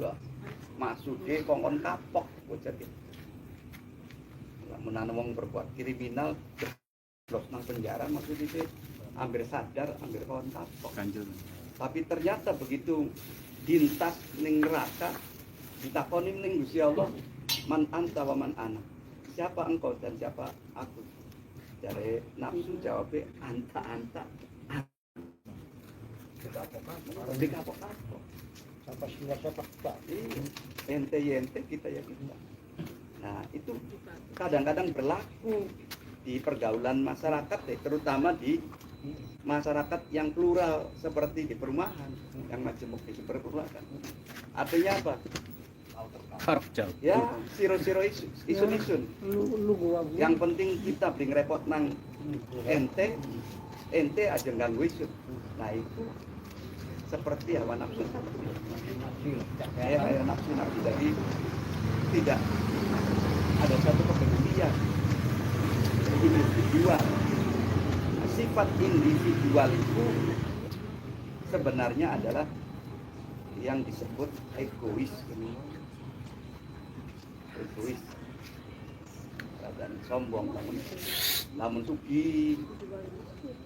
Wah, maksude kongkon kapok bocah iki. Lamun wong berbuat kriminal jeblok nang penjara maksudnya hampir sadar, hampir kongkon kapok. Ganjil. Tapi ternyata begitu dintas ning neraka ditakoni ning Gusti Allah, man anta wa man ana. Siapa engkau dan siapa aku? Dari nafsu jawabnya anta. Kapok-kapok. Sampai siapa kita. Ente kita ya kita. Nah itu kadang-kadang berlaku di pergaulan masyarakat terutama di masyarakat yang plural seperti di perumahan yang majemuk di perumahan. Artinya apa? Harap jauh. Ya, siro-siro isun. Yang penting kita beli repot nang ente aja ganggu isun. Nah itu seperti hawa nafsu. Kayak nafsu. Jadi tidak ada satu kepedulian individual. Sifat individual itu sebenarnya adalah yang disebut egois. Dan sombong, namun sugi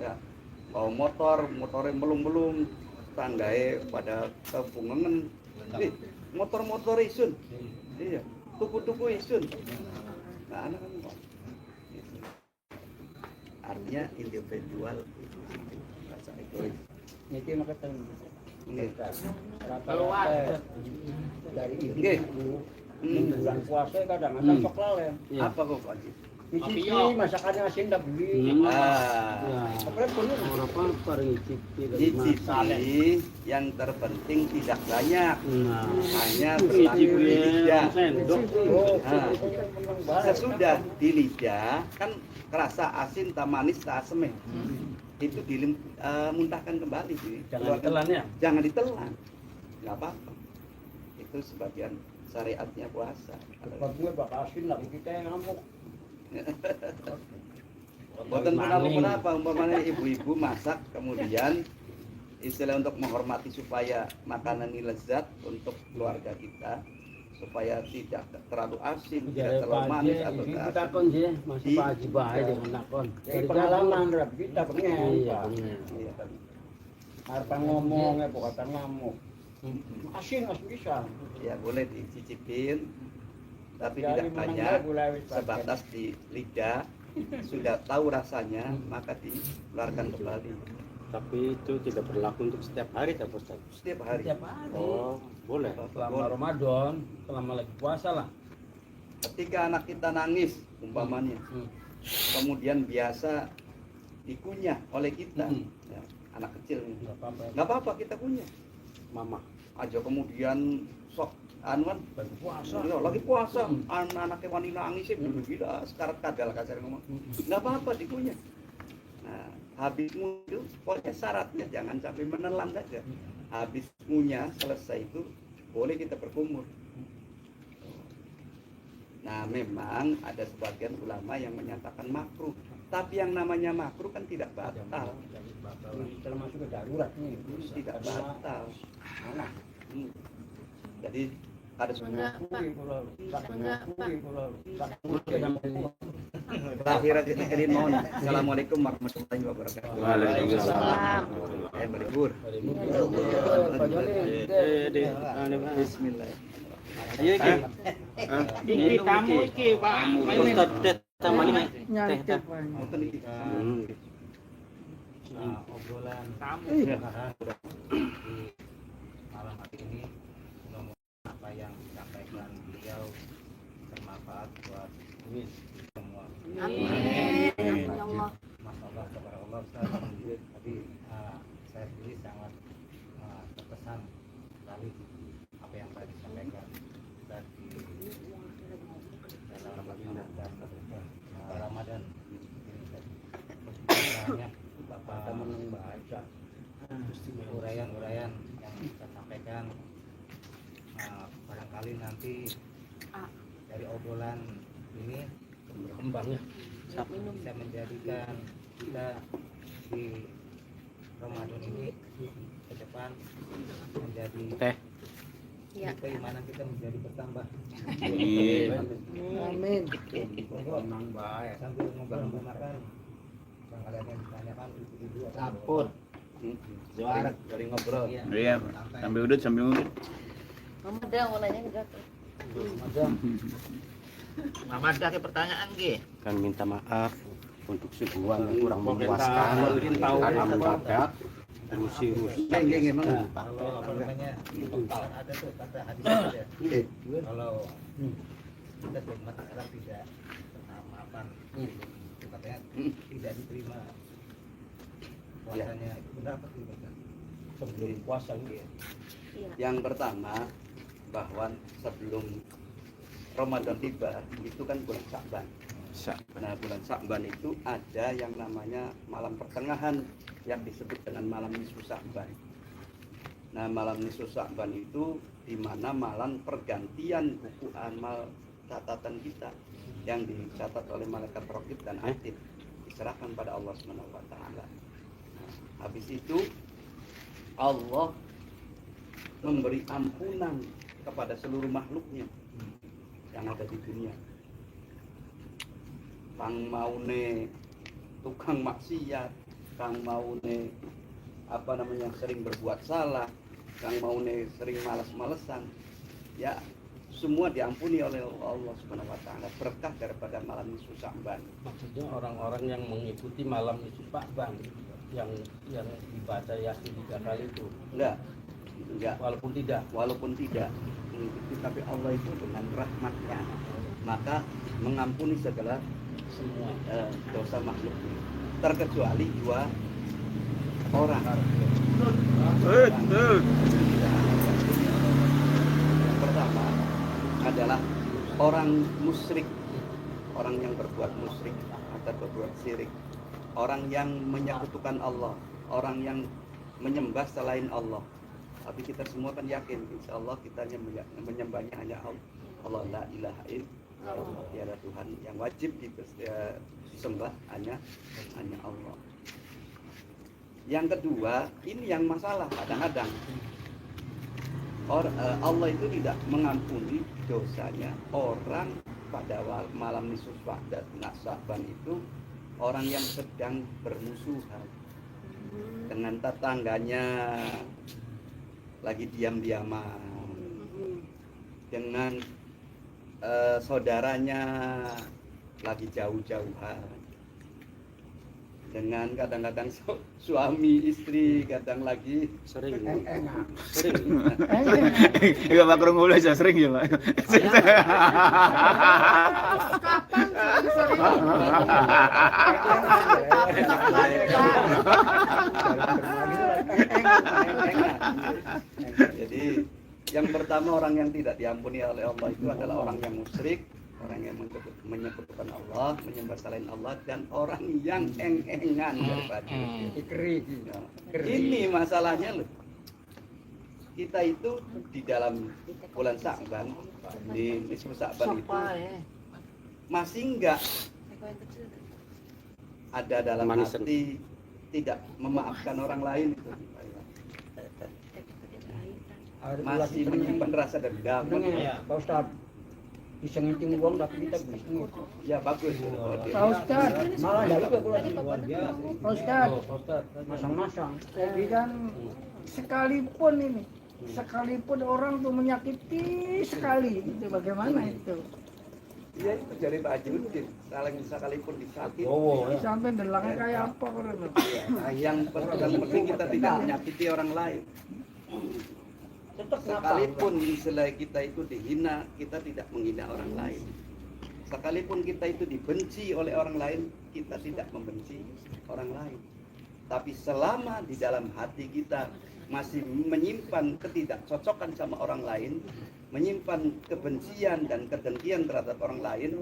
ya mau motornya melung tanggae pada kepungengen motor isun iya tuku isun nah anak kan artinya individual rasa egois Niki maka keluar dari nggih bulan puasa kadang-kadang sok lalai. Apa kok Pak? Dicipi masakannya asin dah beli. Apa pun Berapa paling cipil dicipi yang terpenting tidak banyak. Hanya cicip berlaku di lidah. Nah, Sesudah di lidah kan kerasa asin, tak manis, tak asem. Itu muntahkan kembali. Jangan ditelan ya? Jangan ditelan. Nggak apa-apa. Itu sebagian syariatnya puasa. Kalau gue bakal asin lagi kita yang ngamuk. Boten kenapa umpamanya ibu-ibu masak kemudian istilah untuk menghormati supaya makanan ini lezat untuk keluarga kita supaya tidak terlalu asin, tidak terlalu manis atau kita kon sih masih pagi baik dengan nakon. Dari pengalaman rap kita pengen. Iya benar. Harta ngomong ya bukan ngamuk. Asin bisa. Ya boleh dicicipin tapi Jadi tidak banyak, gula sebatas di lidah sudah tahu rasanya maka dikeluarkan kembali. Tapi itu tidak berlaku untuk setiap hari, tak Ustaz? Setiap hari. Oh, boleh. Selama Ramadan, selama lagi puasa lah. Ketika anak kita nangis umpamanya, kemudian biasa dikunyah oleh kita, ya, anak kecil, nggak apa-apa kita kunyah. Mama. Aja kemudian sok anuan lagi puasa, anak-anaknya wani nangis sih, gila sekarat kadal kasar ngomong, nggak apa-apa dikunyah. Nah, habis itu pokoknya syaratnya jangan sampai menelan saja. Habis ngunyah selesai itu boleh kita berkumur. Nah, memang ada sebagian ulama yang menyatakan makruh, tapi yang namanya makruh kan tidak batal. Termasuk darurat nih. Tidak batal. Jadi ada semua akhirat ini mohon. Assalamualaikum warahmatullahi wabarakatuh. Waalaikumsalam. Berlibur. Bismillah. Ayo iki. Iki tamu iki, Pak. Ustaz det tamani teh. Ngoten iki. Obrolan tamu malam hari ini mudah-mudahan apa yang disampaikan beliau bermanfaat buat semua. Amin. Masyaallah tabarakallah Ustaz. Tadi saya sendiri sangat terkesan sekali apa yang tadi disampaikan Ustaz di dalam Ramadan ini Bapak membaca uraian-uraian yang kita sampaikan, barangkali nanti dari obrolan ini Berkembang ya. bisa menjadikan kita di Ramadan ini ke depan menjadi Teh. Ya. keimanan kita menjadi bertambah. Amin. Tenang baik. Sambil ngobrol makan. Bang kalian yang ditanyakan ibu atau Ampun. Juara dari ngobrol. Iya, sambil udut. Mama dah mau nanya enggak? Mama ada ke pertanyaan Ki? Kan minta maaf untuk sebuah yang kurang Pemerintah memuaskan Malurin tahu karena apa. mendadak rusi-rusi. Memang kalau apa namanya kan ada tuh kata hadis ya. Kalau kita umat Islam tidak maafan, itu katanya tidak diterima puasanya. Itu benar apa tidak? Sebelum puasa gitu. Iya. yang pertama bahwa sebelum Ramadan tiba itu kan bulan Sya'ban. Nah, bulan Sya'ban itu ada yang namanya malam pertengahan yang disebut dengan malam nisfu Sya'ban. Nah, malam nisfu Sya'ban itu di mana malam pergantian buku amal catatan kita yang dicatat oleh malaikat raqib dan atid diserahkan pada Allah Subhanahu wa taala. Nah, habis itu Allah memberi ampunan kepada seluruh makhluknya yang ada di dunia. Kang maune tukang maksiat, kang maune sering berbuat salah, kang maune sering malas-malesan, ya semua diampuni oleh Allah Subhanahu wa taala berkah daripada malam nisfu Sya'ban. Maksudnya orang-orang yang mengikuti malam nisfu Sya'ban yang dibaca Yasin 3 kali itu. Enggak, walaupun tidak mengikuti, tapi Allah itu dengan rahmatnya maka mengampuni segala Semua. dosa makhluknya terkecuali 2 orang. Yang pertama adalah orang musyrik, orang yang berbuat musyrik atau berbuat syirik, orang yang menyekutukan Allah, orang yang menyembah selain Allah. Tapi kita semua kan yakin insya Allah kita menyembahnya hanya Allah, la ilaha illallah, tiada Tuhan yang wajib disembah hanya Allah. Yang kedua, ini yang masalah kadang-kadang Allah itu tidak mengampuni dosanya orang pada malam nisfu Sya'ban itu orang yang sedang bermusuhan dengan tetangganya, lagi diam-diaman, dengan saudaranya lagi jauh-jauhan, dengan kadang-kadang suami istri kadang lagi Sering. Enggak bakal ngulai sering ya, Pak. Jadi yang pertama orang yang tidak diampuni oleh Allah itu adalah orang yang musyrik, orang yang menyekutukan Allah, menyembah selain Allah, dan orang yang eng-engan daripada ini masalahnya loh. Kita itu di dalam bulan Sya'ban, di nisfu Sya'ban itu masih enggak ada dalam hati tidak memaafkan orang lain itu. Masih menyimpan rasa dendam. Pak Ustaz, bisa ngiting uang tapi kita bisnis. Ya bagus. Pak Ustaz, malah dari ke bulan Pak Ustaz, masang-masang. Jadi kan sekalipun orang tuh menyakiti sekali, itu bagaimana itu? Iya itu dari Pak Haji sekalipun disakiti. Sampai delangnya kayak apa orang? Yang penting kita tidak menyakiti orang lain. Sekalipun istilah kita itu dihina, kita tidak menghina orang lain. Sekalipun kita itu dibenci oleh orang lain, kita tidak membenci orang lain. Tapi selama di dalam hati kita masih menyimpan ketidakcocokan sama orang lain, menyimpan kebencian dan kedengkian terhadap orang lain,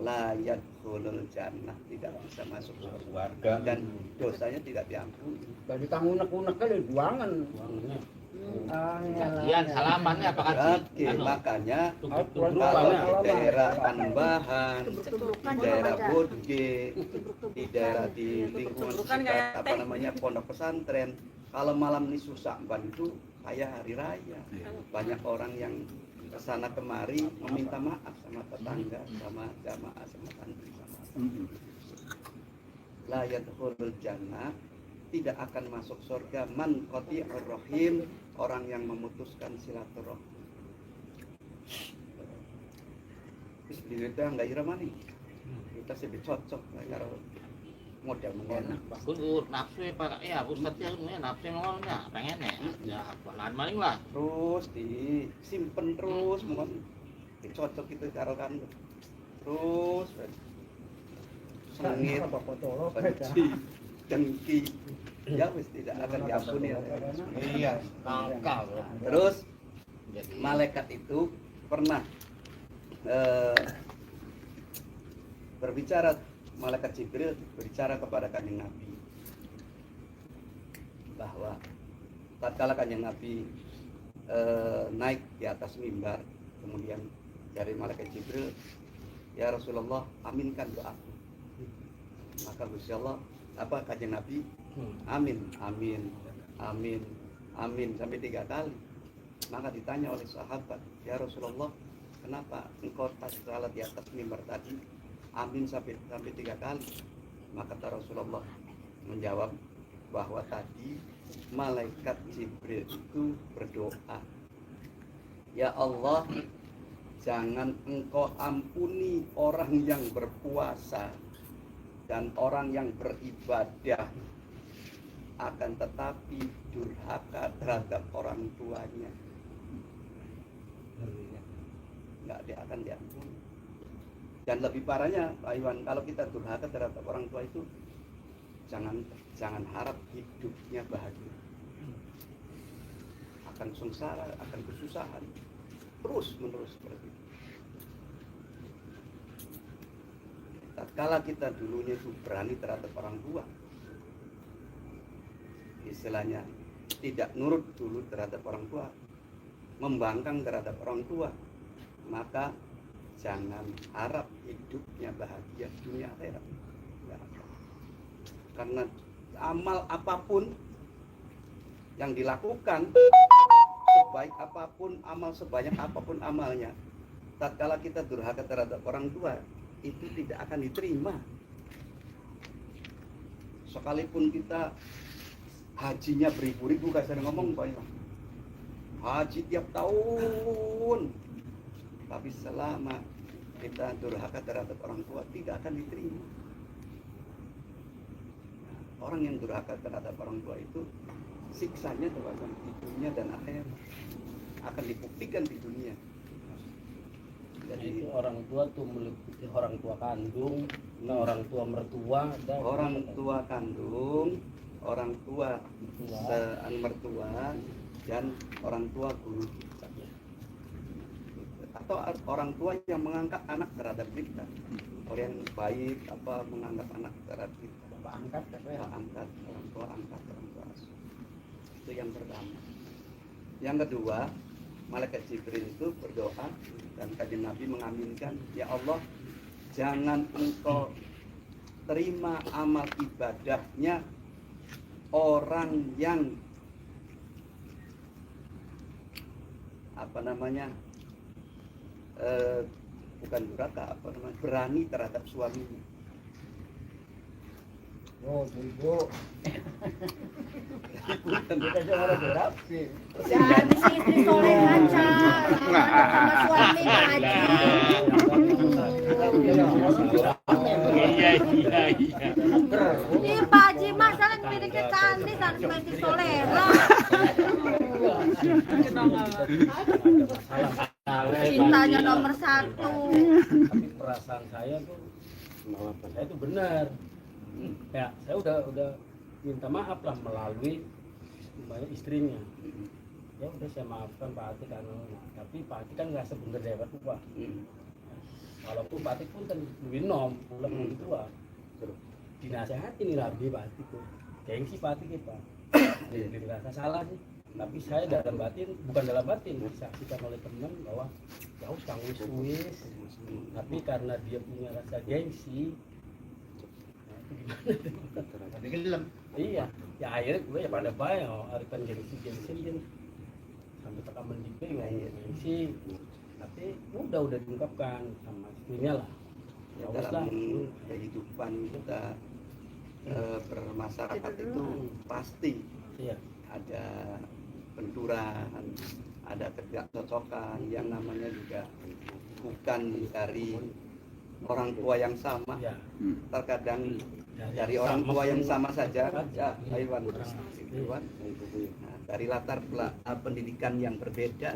la yadkhulul jannah, tidak bisa masuk surga dan dosanya tidak diampuni. Dari tanggung unek-unek kali buangan. Yan salamannya apakah Oke, makanya kalau di daerah Anbahan, di daerah Bodge, di daerah di lingkungan sekitar Pondok Pesantren, kalau malam nisfu Sya'ban itu kayak hari raya. Banyak orang yang kesana kemari meminta maaf sama tetangga, sama jamaah, sama santri, sama la yadkhulul jannah, tidak akan masuk surga man qati'ur rahim, orang yang memutuskan silaturahmi. Terus kita nggak irama nih, kita sih cocok karo model mengenai. Bagus nafsu Pak ya Ustaz ya nafsu ngomongnya pengen ya bahan maling lah. Terus disimpen terus, mohon cocok itu karo kan. Terus sengit, benci, dengki, ya wis tidak akan diampuni. Iya, nakal. Terus Jadi malaikat itu pernah berbicara, malaikat Jibril berbicara kepada Kanjeng Nabi bahwa tatkala Kanjeng Nabi naik di atas mimbar, kemudian dari malaikat Jibril, ya Rasulullah, aminkan doaku. Maka Gusti Allah, Kanjeng Nabi, amin, amin, amin, amin sampai 3 kali. Maka ditanya oleh sahabat, ya Rasulullah, kenapa engkau tatkala di atas mimbar tadi amin sampai 3 kali? Maka Rasulullah menjawab bahwa tadi malaikat Jibril itu berdoa, ya Allah, jangan engkau ampuni orang yang berpuasa dan orang yang beribadah, akan tetapi durhaka terhadap orang tuanya nggak akan diampuni. Dan lebih parahnya Pak Iwan, kalau kita durhaka terhadap orang tua itu jangan harap hidupnya bahagia, akan sengsara, akan kesusahan terus menerus seperti itu. Tatkala kita dulunya itu berani terhadap orang tua, istilahnya tidak nurut dulu terhadap orang tua, membangkang terhadap orang tua, maka jangan harap hidupnya bahagia dunia akhirat. Karena amal apapun yang dilakukan, sebaik apapun amal, sebanyak apapun amalnya, tatkala kita durhaka terhadap orang tua, itu tidak akan diterima. Sekalipun kita hajinya beribu-ribu, kasar ngomong Pak Imam, haji tiap tahun, tapi selama kita durhaka terhadap orang tua, tidak akan diterima. Orang yang durhaka terhadap orang tua itu siksanya teman-teman di dunia dan akhirat akan dibuktikan di dunia. Jadi orang tua tuh meliputi orang tua kandung, orang tua mertua, dan orang tua kandung, orang tua mertua, dan orang tua guru kita, atau orang tua yang mengangkat anak terhadap kita, orang yang baik mengangkat anak terhadap kita, angkat orang tua asuh. Itu yang pertama. Yang kedua, malaikat Jibril itu berdoa dan Kanjeng Nabi mengaminkan, ya Allah, jangan engkau terima amal ibadahnya orang yang bukan durhaka, berani terhadap suaminya. Oh, ibu. Kita jangan berap sih. Jangan si istri soleha, Cak. Sama suami haji. Iya. Ini Pak Haji masalah miliki cantik dan seperti soleha. Cintanya nomor 1. Tapi perasaan saya tuh benar. Ya, saya udah minta maaf lah melalui istrinya. Ya udah saya maafkan Pak Atik kan, tapi Pak Atik kan nggak sebenarnya Pak tua. Walaupun Pak Atik pun kan lebih lebih tua. Dinasehatin rabi Pak Atik tuh, gengsi Pak Atik kita. Jadi rasa salah sih. Tapi saya bukan dalam batin, disaksikan oleh teman bahwa jauh wis. Tapi karena dia punya rasa gengsi, Tapi gelem. iya, ya akhirnya gue ya pada bayang, arikan gengsi sampai tekan mendikte sih, tapi udah diungkapkan sama istrinya lah. Ya, Bagus dalam lah. kehidupan kita bermasyarakat itu pasti Iya. ada benturan, ada ketidakcocokan yang namanya juga bukan dari orang tua yang sama, Iya. terkadang Dari dari yang orang sama tua yang pun sama saja, saja. ya, Iwan, gitu, Iwan. Nah, dari latar pendidikan yang berbeda